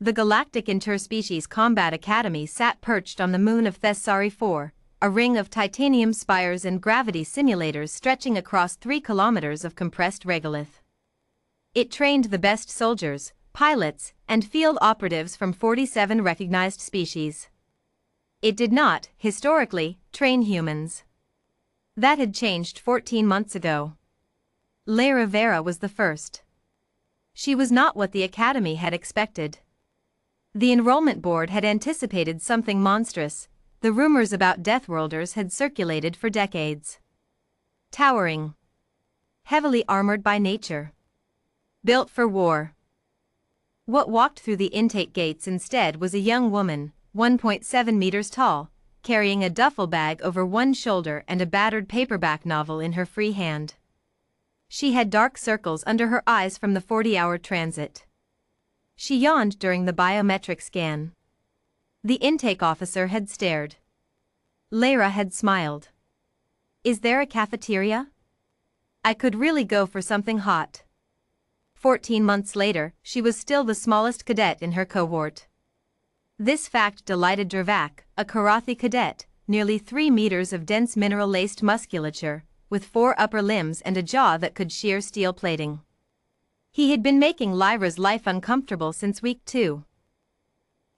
The Galactic Interspecies Combat Academy sat perched on the moon of Thessari 4, a ring of titanium spires and gravity simulators stretching across 3 kilometers of compressed regolith. It trained the best soldiers, pilots, and field operatives from 47 recognized species. It did not, historically, train humans. That had changed 14 months ago. Lyra Vera was the first. She was not what the Academy had expected. The enrollment board had anticipated something monstrous. The rumors about Deathworlders had circulated for decades. Towering. Heavily armored by nature. Built for war. What walked through the intake gates instead was a young woman, 1.7 meters tall, carrying a duffel bag over one shoulder and a battered paperback novel in her free hand. She had dark circles under her eyes from the 40-hour transit. She yawned during the biometric scan. The intake officer had stared. Lyra had smiled. "Is there a cafeteria? I could really go for something hot." 14 months later, she was still the smallest cadet in her cohort. This fact delighted Dravak, a Karathi cadet, nearly 3 meters of dense mineral-laced musculature, with 4 upper limbs and a jaw that could shear steel plating. He had been making Lyra's life uncomfortable since week 2.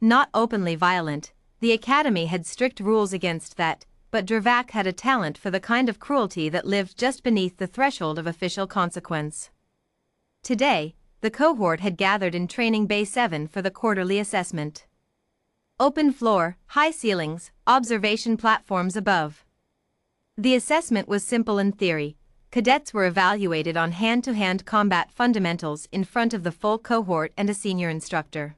Not openly violent, the Academy had strict rules against that, but Dravak had a talent for the kind of cruelty that lived just beneath the threshold of official consequence. Today, the cohort had gathered in Training Bay 7 for the quarterly assessment. Open floor, high ceilings, observation platforms above. The assessment was simple in theory. Cadets were evaluated on hand-to-hand combat fundamentals in front of the full cohort and a senior instructor.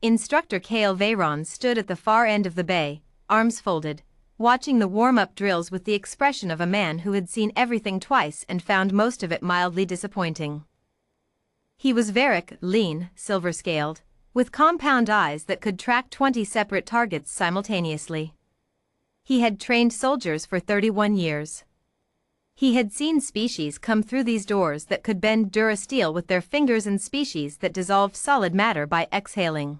Instructor Kale Veyron stood at the far end of the bay, arms folded, watching the warm-up drills with the expression of a man who had seen everything twice and found most of it mildly disappointing. He was Varric, lean, silver-scaled, with compound eyes that could track 20 separate targets simultaneously. He had trained soldiers for 31 years. He had seen species come through these doors that could bend durasteel with their fingers and species that dissolved solid matter by exhaling.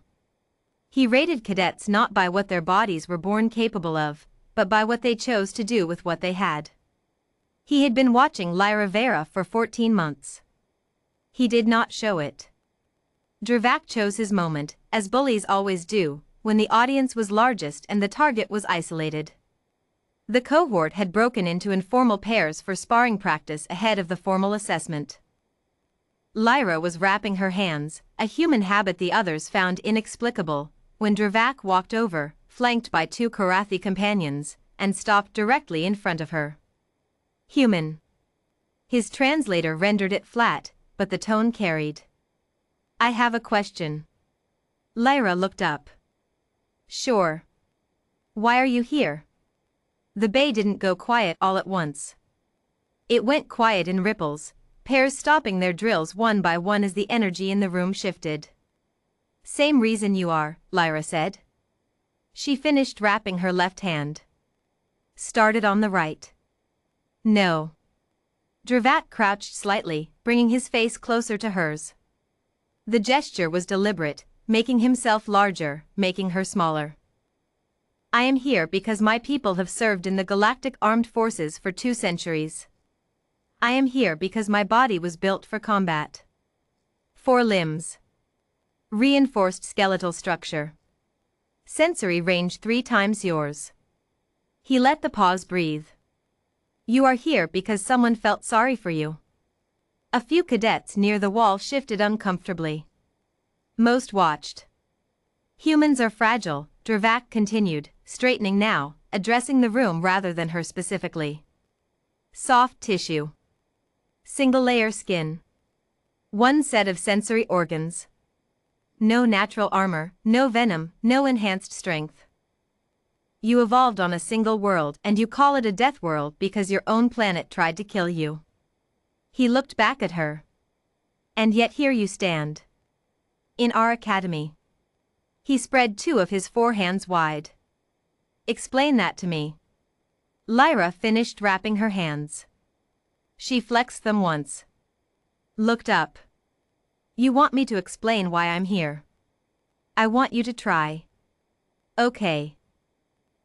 He rated cadets not by what their bodies were born capable of, but by what they chose to do with what they had. He had been watching Lyra Vera for 14 months. He did not show it. Dravak chose his moment, as bullies always do, when the audience was largest and the target was isolated. The cohort had broken into informal pairs for sparring practice ahead of the formal assessment. Lyra was wrapping her hands, a human habit the others found inexplicable, when Dravak walked over, flanked by 2 Karathi companions, and stopped directly in front of her. "Human." His translator rendered it flat, but the tone carried. "I have a question." Lyra looked up. "Sure. Why are you here?" The bay didn't go quiet all at once. It went quiet in ripples, pairs stopping their drills one by one as the energy in the room shifted. "Same reason you are," Lyra said. She finished wrapping her left hand. "Started on the right." "No." Dravak crouched slightly, bringing his face closer to hers. The gesture was deliberate, making himself larger, making her smaller. "I am here because my people have served in the Galactic Armed Forces for 2 centuries. I am here because my body was built for combat. 4 limbs. Reinforced skeletal structure. Sensory range 3 times yours." He let the pause breathe. "You are here because someone felt sorry for you." A few cadets near the wall shifted uncomfortably. Most watched. "Humans are fragile," Dravak continued, straightening now, addressing the room rather than her specifically. "Soft tissue. Single-layer skin. 1 set of sensory organs. No natural armor, no venom, no enhanced strength. You evolved on a single world and you call it a death world because your own planet tried to kill you." He looked back at her. "And yet here you stand. In our academy." He spread 2 of his 4 hands wide. "Explain that to me." Lyra finished wrapping her hands. She flexed them once. Looked up. "You want me to explain why I'm here?" I want you to try. Okay.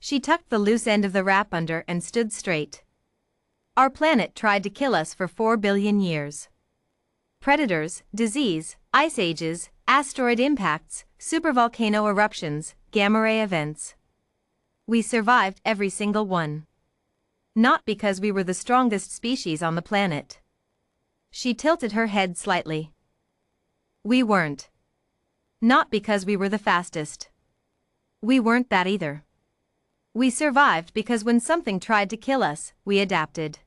She tucked the loose end of the wrap under and stood straight. Our planet tried to kill us for 4 billion years. Predators, disease, ice ages, asteroid impacts, supervolcano eruptions, gamma ray events. We survived every single one. Not because we were the strongest species on the planet. She tilted her head slightly. We weren't. Not because we were the fastest. We weren't that either. We survived because when something tried to kill us, we adapted.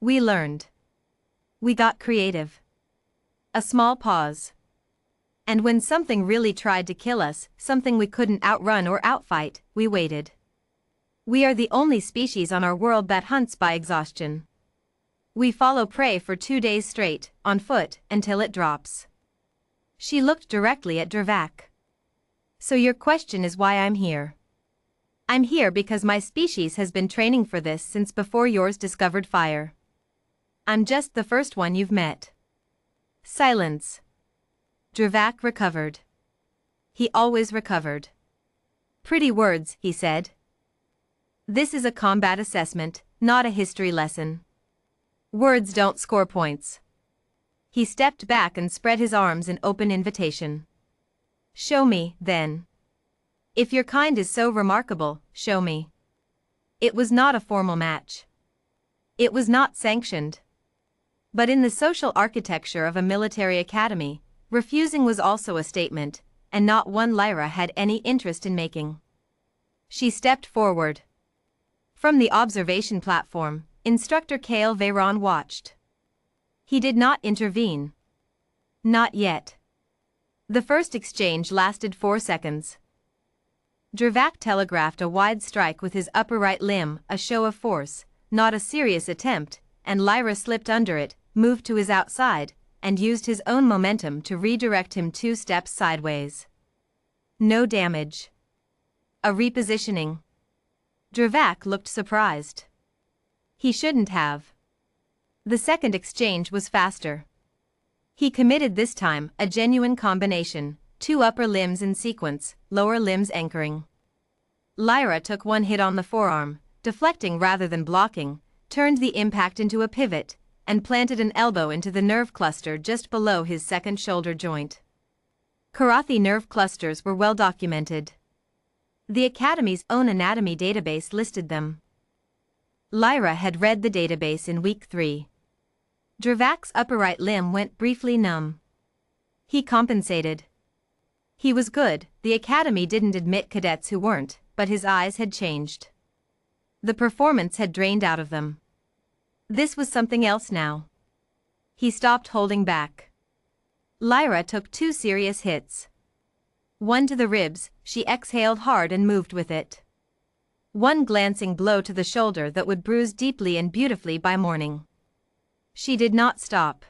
We learned. We got creative. A small pause. And when something really tried to kill us, something we couldn't outrun or outfight, we waited. We are the only species on our world that hunts by exhaustion. We follow prey for 2 days straight, on foot, until it drops. She looked directly at Dravak. So your question is why I'm here. I'm here because my species has been training for this since before yours discovered fire. I'm just the first one you've met. Silence. Dravak recovered. He always recovered. Pretty words, he said. This is a combat assessment, not a history lesson. Words don't score points. He stepped back and spread his arms in open invitation. Show me, then. If your kind is so remarkable, show me. It was not a formal match. It was not sanctioned. But in the social architecture of a military academy, refusing was also a statement, and not one Lyra had any interest in making. She stepped forward. From the observation platform, Instructor Kale Veyron watched. He did not intervene. Not yet. The first exchange lasted 4 seconds. Dravak telegraphed a wide strike with his upper right limb, a show of force, not a serious attempt, and Lyra slipped under it, moved to his outside, and used his own momentum to redirect him 2 steps sideways. No damage. A repositioning. Dravak looked surprised. He shouldn't have. The second exchange was faster. He committed this time, a genuine combination, 2 upper limbs in sequence, lower limbs anchoring. Lyra took 1 hit on the forearm, deflecting rather than blocking, turned the impact into a pivot, and planted an elbow into the nerve cluster just below his second shoulder joint. Karathi nerve clusters were well documented. The Academy's own anatomy database listed them. Lyra had read the database in week 3. Dravak's upper right limb went briefly numb. He compensated. He was good, the Academy didn't admit cadets who weren't, but his eyes had changed. The performance had drained out of them. This was something else now. He stopped holding back. Lyra took 2 serious hits. 1 to the ribs, she exhaled hard and moved with it. 1 glancing blow to the shoulder that would bruise deeply and beautifully by morning. She did not stop.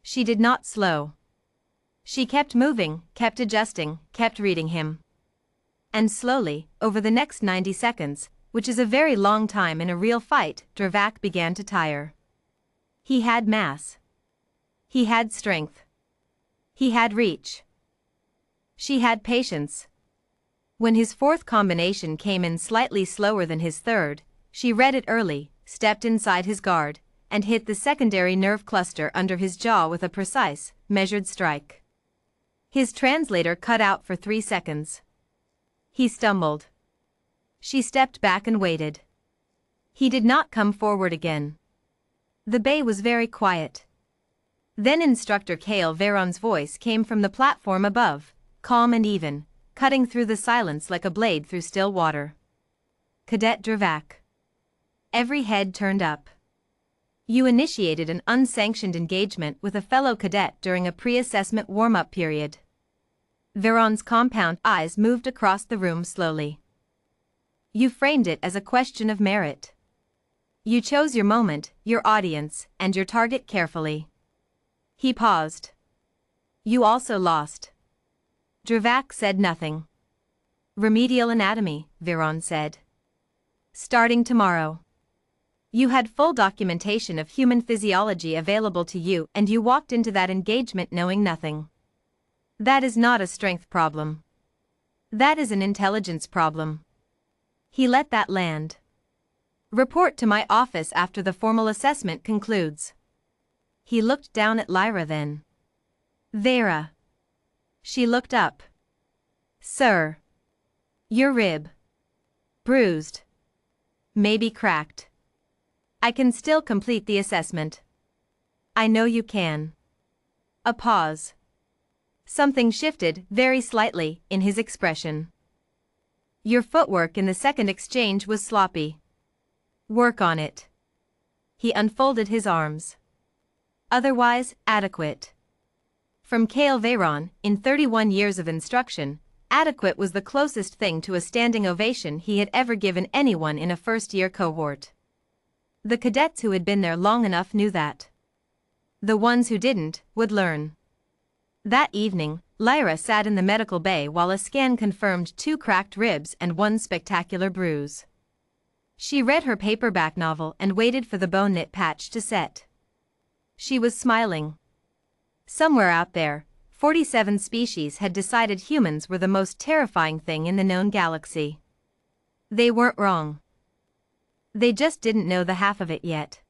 She did not slow. She kept moving, kept adjusting, kept reading him. And slowly, over the next 90 seconds, which is a very long time in a real fight, Dravak began to tire. He had mass. He had strength. He had reach. She had patience. When his 4th combination came in slightly slower than his 3rd, she read it early, stepped inside his guard, and hit the secondary nerve cluster under his jaw with a precise, measured strike. His translator cut out for 3 seconds. He stumbled. She stepped back and waited. He did not come forward again. The bay was very quiet. Then Instructor Kale Veyron's voice came from the platform above, calm and even, cutting through the silence like a blade through still water. Cadet Dravak. Every head turned up. You initiated an unsanctioned engagement with a fellow cadet during a pre-assessment warm-up period. Veyron's compound eyes moved across the room slowly. You framed it as a question of merit. You chose your moment, your audience, and your target carefully. He paused. You also lost. Dravak said nothing. Remedial anatomy, Veyron said. Starting tomorrow. You had full documentation of human physiology available to you and you walked into that engagement knowing nothing. That is not a strength problem. That is an intelligence problem. He let that land. Report to my office after the formal assessment concludes. He looked down at Lyra then. Vera. She looked up. Sir. Your rib. Bruised. Maybe cracked. I can still complete the assessment. I know you can. A pause. Something shifted, very slightly, in his expression. Your footwork in the second exchange was sloppy. Work on it. He unfolded his arms. Otherwise, adequate. From Kale Veyron, in 31 years of instruction, adequate was the closest thing to a standing ovation he had ever given anyone in a first-year cohort. The cadets who had been there long enough knew that. The ones who didn't, would learn. That evening, Lyra sat in the medical bay while a scan confirmed 2 cracked ribs and 1 spectacular bruise. She read her paperback novel and waited for the bone-knit patch to set. She was smiling. Somewhere out there, 47 species had decided humans were the most terrifying thing in the known galaxy. They weren't wrong. They just didn't know the half of it yet.